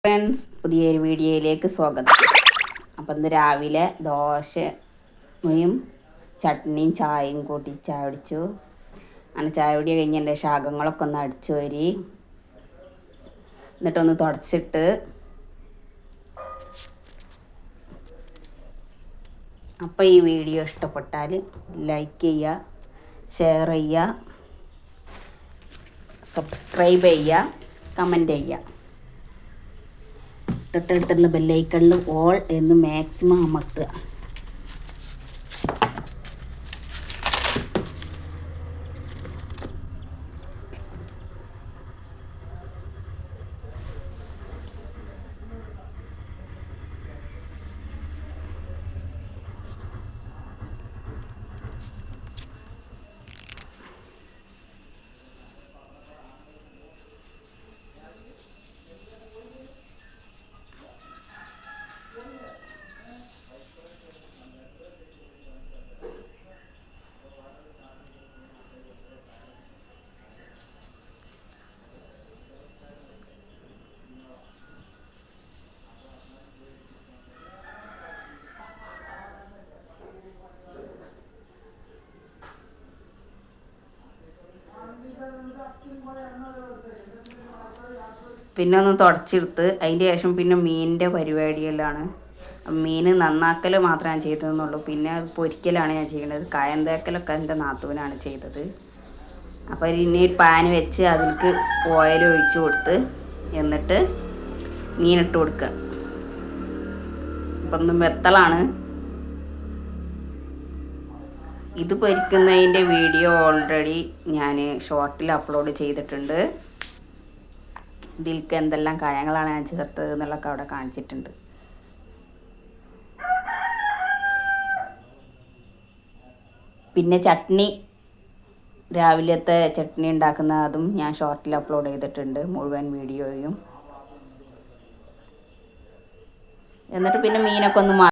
Friends, പുതിയൊരു വീഡിയോയിലേക്ക് സ്വാഗതം. അപ്പം ഇന്ന് രാവിലെ ദോശയും ചട്നിയും ചായയും കൂട്ടി ചായ കുടിച്ചു. അങ്ങനെ ചായ കുടി കഴിഞ്ഞ് എൻ്റെ ശാഖങ്ങളൊക്കെ ഒന്ന് അടിച്ചു വരി, എന്നിട്ടൊന്ന് തുടച്ചിട്ട് അപ്പോൾ ഈ വീഡിയോ ഇഷ്ടപ്പെട്ടാൽ ലൈക്ക് ചെയ്യുക, ഷെയർ ചെയ്യുക, സബ്സ്ക്രൈബ് ചെയ്യുക, കമൻറ്റ് ചെയ്യുക. തൊട്ടടുത്തുള്ള ബെല്ലൈക്കണിൽ ഓൾ എന്ന് മാക്സിമം അമർത്തുക. പിന്നെ ഒന്ന് തുടച്ചെടുത്ത് അതിൻ്റെ ശേഷം പിന്നെ മീനിൻ്റെ പരിപാടിയെല്ലാം. മീൻ നന്നാക്കൽ മാത്രമേ ഞാൻ ചെയ്തതെന്നുള്ളൂ. പിന്നെ പൊരിക്കലാണ് ഞാൻ ചെയ്യുന്നത്. കായം തേക്കലൊക്കെ എൻ്റെ നാത്തൂനാണ് ചെയ്തത്. അപ്പോൾ ഇനി പാൻ വെച്ച് അതിലേക്ക് ഓയിൽ ഒഴിച്ച് കൊടുത്ത് എന്നിട്ട് മീനിട്ട് കൊടുക്കുക. അപ്പം ഒന്ന് വെത്തളാണ്. ഇത് പൊരിക്കുന്നതിൻ്റെ വീഡിയോ ഓൾറെഡി ഞാൻ ഷോർട്ടിൽ അപ്ലോഡ് ചെയ്തിട്ടുണ്ട്. ഇതിലേക്ക് എന്തെല്ലാം കായങ്ങളാണ് ഞാൻ ചേർത്തത് എന്നുള്ളതൊക്കെ അവിടെ കാണിച്ചിട്ടുണ്ട്. പിന്നെ ചട്നി, രാവിലത്തെ ചട്നി ഉണ്ടാക്കുന്ന അതും ഞാൻ ഷോർട്ടിൽ അപ്ലോഡ് ചെയ്തിട്ടുണ്ട്, മുഴുവൻ വീഡിയോയും. എന്നിട്ട് പിന്നെ മീനൊക്കെ ഒന്ന്